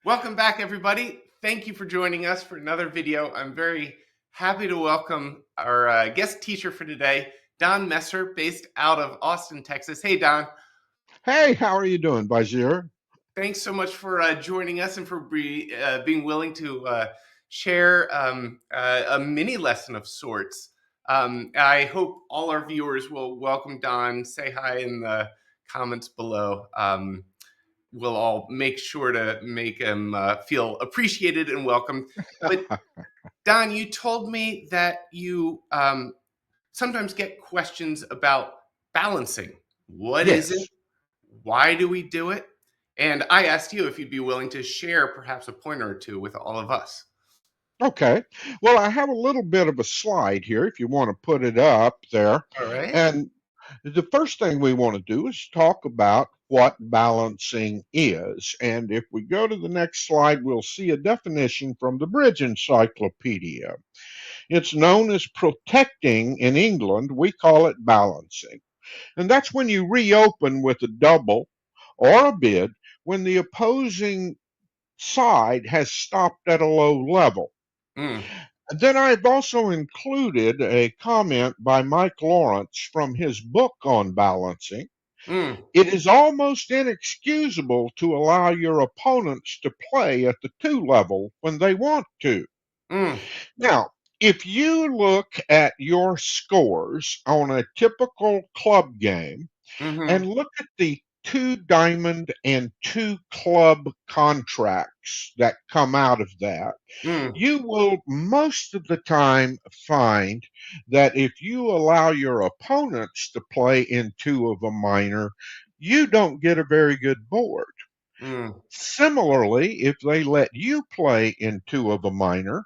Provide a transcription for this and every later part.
Welcome back, everybody. Thank you for joining us for another video. I'm very happy to welcome our guest teacher for today, Don Messer, based out of Austin, Texas. Hey, Don. Hey, how are you doing, Bajir? Thanks so much for joining us and for being willing to share a mini lesson of sorts. I hope all our viewers will welcome Don, say hi in the comments below. We'll all make sure to make him feel appreciated and welcome. But Don, you told me that you sometimes get questions about balancing. What is it? Yes. Why do we do it? And I asked you if you'd be willing to share perhaps a pointer or two with all of us. Okay. Well, I have a little bit of a slide here if you want to put it up there. All right. And the first thing we want to do is talk about what balancing is. And if we go to the next slide, we'll see a definition from the Bridge Encyclopedia. It's known as protecting in England. We call it balancing. And that's when you reopen with a double or a bid when the opposing side has stopped at a low level. Mm. Then I've also included a comment by Mike Lawrence from his book on balancing. Mm. It is almost inexcusable to allow your opponents to play at the 2 level when they want to. Mm. Now, if you look at your scores on a typical club game Mm-hmm. and look at the 2 diamond and 2 club contracts that come out of that, Mm. you will most of the time find that if you allow your opponents to play in 2 of a minor, you don't get a very good board. Mm. Similarly, if they let you play in 2 of a minor,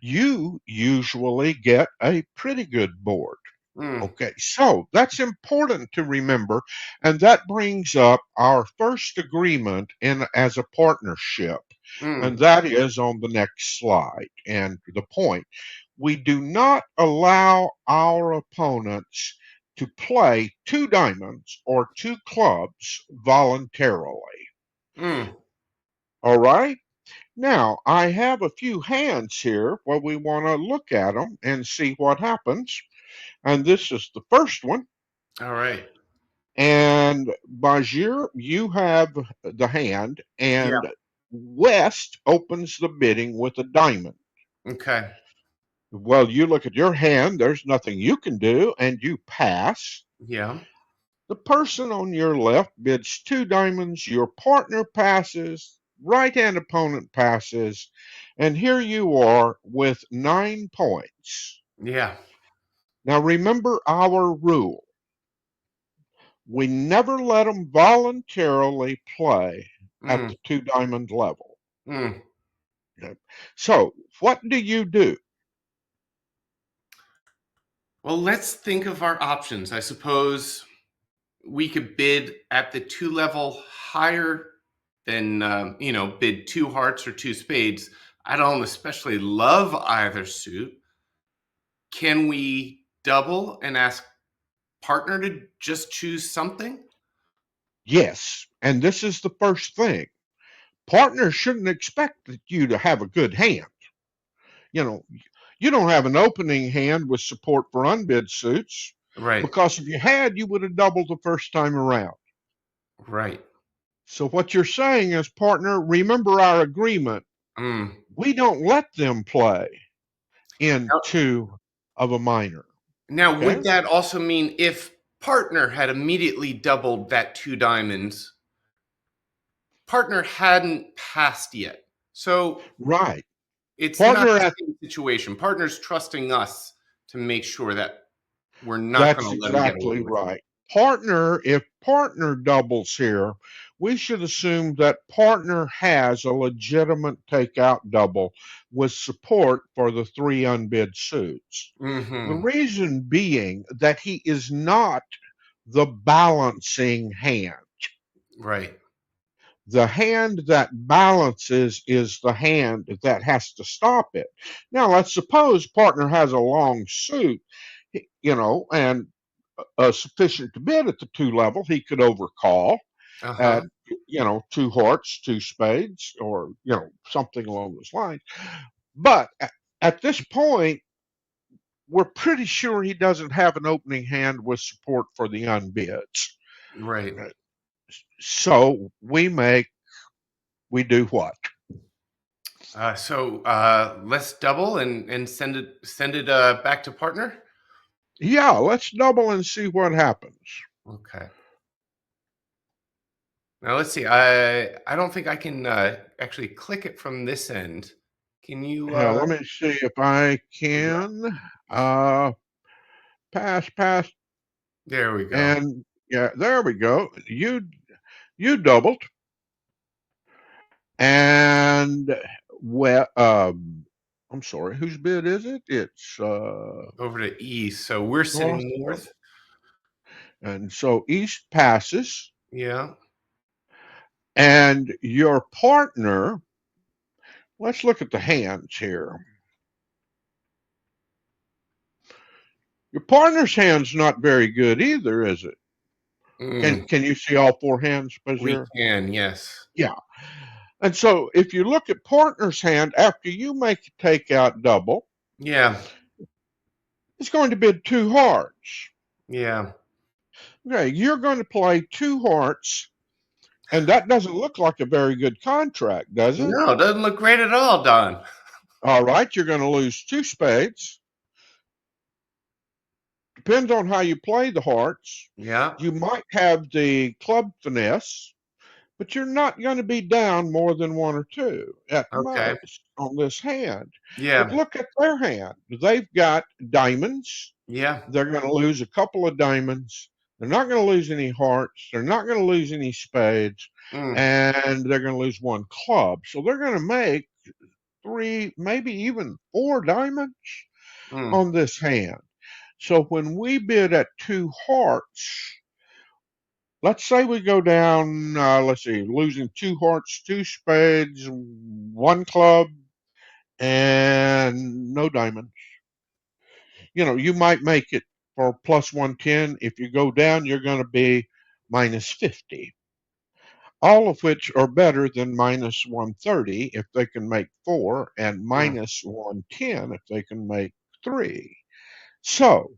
you usually get a pretty good board. Mm. Okay, so that's important to remember, and that brings up our first agreement in as a partnership, and Mm. that is on the next slide. And the point, we do not allow our opponents to play 2 diamonds or 2 clubs voluntarily. Mm. All right? Now, I have a few hands here where we want to look at them and see what happens. And this is the first one. All right. And Bajir, you have the hand, Yeah. and West opens the bidding with a diamond. Okay. Well, you look at your hand, there's nothing you can do, and you pass. Yeah. The person on your left bids 2 diamonds, your partner passes, right hand opponent passes, and here you are with 9 points. Yeah. Now remember our rule. We never let them voluntarily play at Mm. the 2 diamond level. Mm. Okay. So what do you do? Well, let's think of our options. I suppose we could bid at the 2 level higher than, bid 2 hearts or 2 spades. I don't especially love either suit. Can we double and ask partner to just choose something? Yes, and this is the first thing. Partners shouldn't expect you to have a good hand. You know, you don't have an opening hand with support for unbid suits, Right. because if you had, you would have doubled the first time around. Right. So what you're saying is, partner, remember our agreement. Mm. We don't let them play in Now, 2 of a minor. now, Okay? would that also mean if partner had immediately doubled that 2 diamonds, partner hadn't passed yet? So Right. it's not Partner the at same situation. Partner's trusting us to make sure that we're not That's gonna let let 'em get away exactly with it. right. Partner, if partner doubles here, we should assume that partner has a legitimate takeout double with support for the 3 unbid suits. The Mhm. reason being that he is not the balancing hand. Right. The hand that balances is the hand that has to stop it. Now, let's suppose partner has a long suit, and sufficient to bid at the 2 level. He could overcall Uh-huh. at two hearts, two spades, or, something along those lines. But at this point, we're pretty sure he doesn't have an opening hand with support for the unbids. Right. So we do what? Let's double and send it back to partner. Yeah, let's double and see what happens. Okay. Now let's see. I don't think I can actually click it from this end. Can you? Yeah, let me see if I Yeah. can. Uh, pass, There we go. and yeah, there we go. You doubled, and well, I'm sorry. Whose bid is it? It's Over to east. So we're north, sitting north. and so east passes, Yeah. and your partner. Let's look at the hands here. Your partner's hand's not very good either, is it? Can Mm, can you see all four hands, we Bazier? can. Yes. Yeah. And so if you look at partner's hand after you make a takeout double, Yeah. it's going to bid two hearts. Yeah. Okay, you're going to play two hearts, and that doesn't look like a very good contract, does it? No, it doesn't look great at all, Don. All right, you're going to lose two spades. Depends on how you play the hearts. Yeah. You might have the club finesse, but you're not going to be down more than one or two at Okay. most on this hand. But Yeah. look at their hand. They've got diamonds. Yeah. They're going to lose a couple of diamonds. They're not going to lose any hearts. They're not going to lose any spades. Mm, And they're going to lose one club. So they're going to make three, maybe even four diamonds mm, on this hand. So when we bid at two hearts, let's say we go down, let's see, losing two hearts, two spades, one club, and no diamonds. You might make it for plus 110. If you go down, you're going to be minus 50, all of which are better than minus 130 if they can make four, and mm, minus 110 if they can make three. So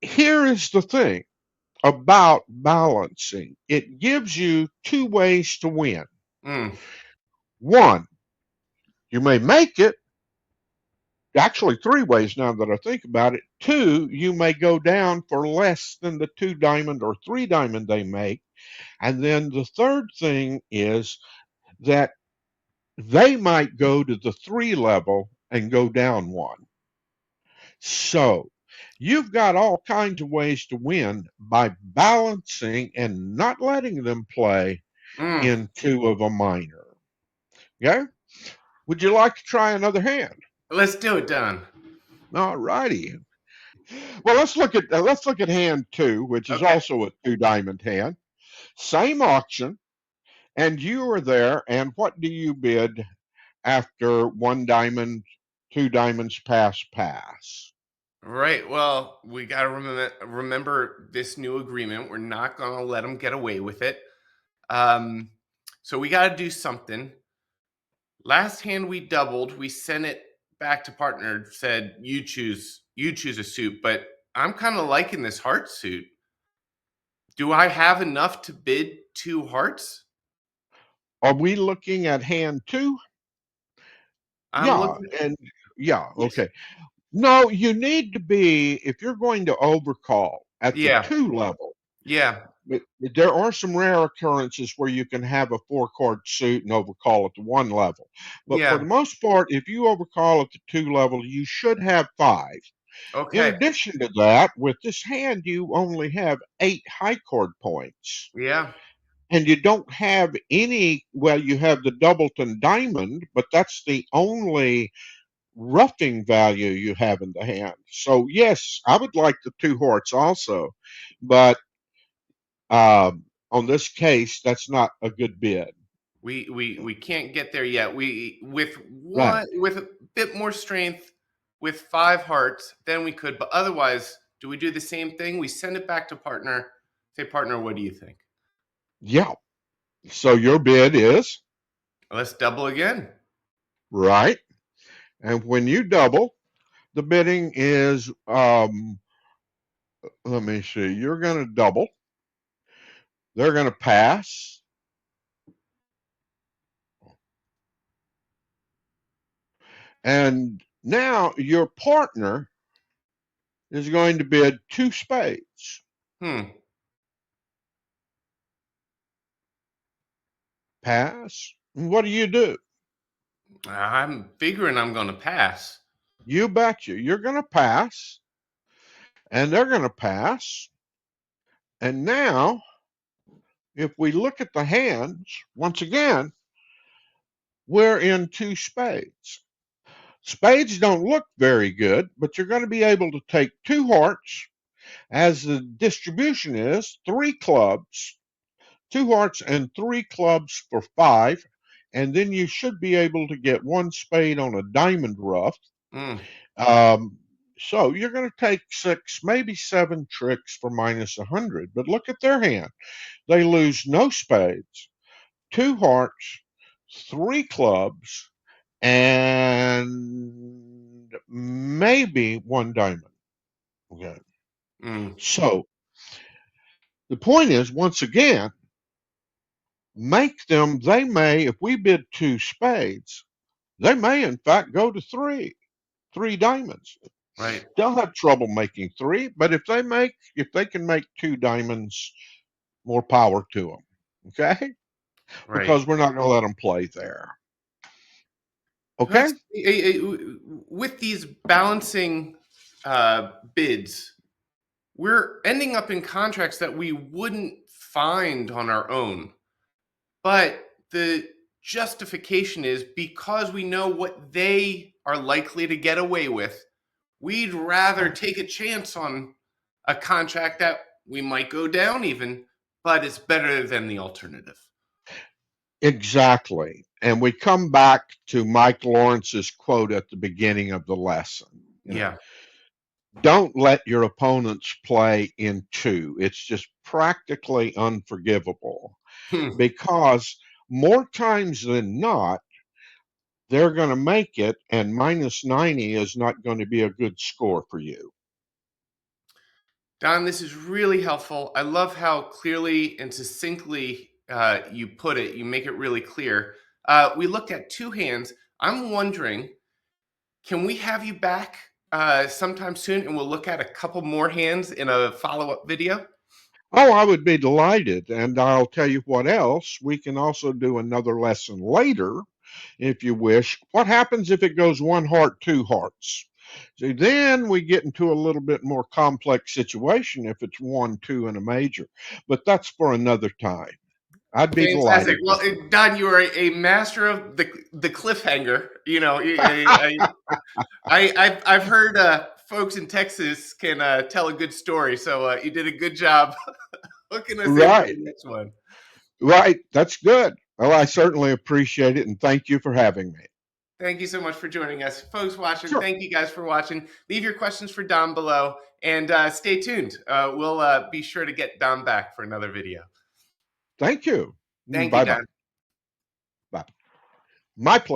here is the thing about balancing, it gives you two ways to win. mm, One, you may make it. Actually, three ways now that I think about it. Two, you may go down for less than the two diamond or three diamond they make. And then the third thing is that they might go to the three level and go down one. So you've got all kinds of ways to win by balancing and not letting them play mm. in two of a minor. Okay? Would you like to try another hand? Let's do it, Don. All righty. Well, let's look at hand two, which is Okay. also a two diamond hand. Same auction, and you are there. And what do you bid after one diamond, two diamonds pass? Right. Well, we got to remember this new agreement. We're not going to let them get away with it. Um, so we got to do something. Last hand we doubled. We sent it back to partner. Said you choose. You choose a suit. But I'm kind of liking this heart suit. Do I have enough to bid two hearts? Are we looking at hand two? I'm Yeah, looking. and yeah, Yes. okay. No, you need to be if you're going to overcall at the Yeah. two level. Yeah. But there are some rare occurrences where you can have a four-card suit and overcall at the one level. But for the Yeah. most part, if you overcall at the two level, you should have five. In Okay. addition to that, with this hand, you only have eight high card points. Yeah. And you don't have any, well, you have the Doubleton Diamond, but that's the only roughing value you have in the hand. So, yes, I would like the two hearts also. But on this case, that's not a good bid. We can't get there yet. We Right. with a bit more strength with five hearts, then we could. But otherwise, do we do the same thing? We send it back to partner. Say, partner, what do you think? Yeah. So your bid is Let's double again. right. And when you double, the bidding is, let me see, you're going to double. They're going to pass. And now your partner is going to bid two spades. Hmm. Pass. And what do? I'm figuring I'm going to pass. You betcha. You're going to pass, and they're going to pass. And now, if we look at the hands, once again, we're in two spades. Spades don't look very good, but you're going to be able to take two hearts, as the distribution is three clubs, two hearts and three clubs for five, and then you should be able to get one spade on a diamond rough. Hmm. Um, so you're going to take six, maybe seven tricks for minus 100. But look at their hand. They lose no spades, two hearts, three clubs, and maybe one diamond. Okay. Hmm. So the point is, once again, make them, they may, if we bid two spades, they may in fact go to three diamonds. Right. They'll have trouble making three, but if they can make two diamonds, more power to them. Okay? Right. Because we're not going to let them play there. Okay? Let's with these balancing bids, we're ending up in contracts that we wouldn't find on our own. But the justification is because we know what they are likely to get away with, we'd rather take a chance on a contract that we might go down even, but it's better than the alternative. Exactly. And we come back to Mike Lawrence's quote at the beginning of the lesson. Yeah. Don't let your opponents play in two. It's just practically unforgivable Hmm. because more times than not, they're going to make it, and minus 90 is not going to be a good score for you. Don, this is really helpful. I love how clearly and succinctly you put it. You make it really clear. We looked at two hands. I'm wondering, can we have you back sometime soon and we'll look at a couple more hands in a follow up video? Oh, I would be delighted. And I'll tell you what else. We can also do another lesson later if you wish. What happens if it goes one heart, two hearts? See, then we get into a little bit more complex situation if it's one, two, and a major. But that's for another time. I'd be Fantastic. delighted Well, with you. Don, you are a master of the cliffhanger. You know, I've heard folks in Texas can tell a good story, so you did a good job hooking us in for Right, the next one. right. That's good. Well, I certainly appreciate it, and thank you for having me. Thank you so much for joining us, folks watching. Sure. Thank you guys for watching. Leave your questions for Don below, and stay tuned. We'll be sure to get Don back for another video. Thank you. Thank you, Bye bye. Don. Bye. My pleasure.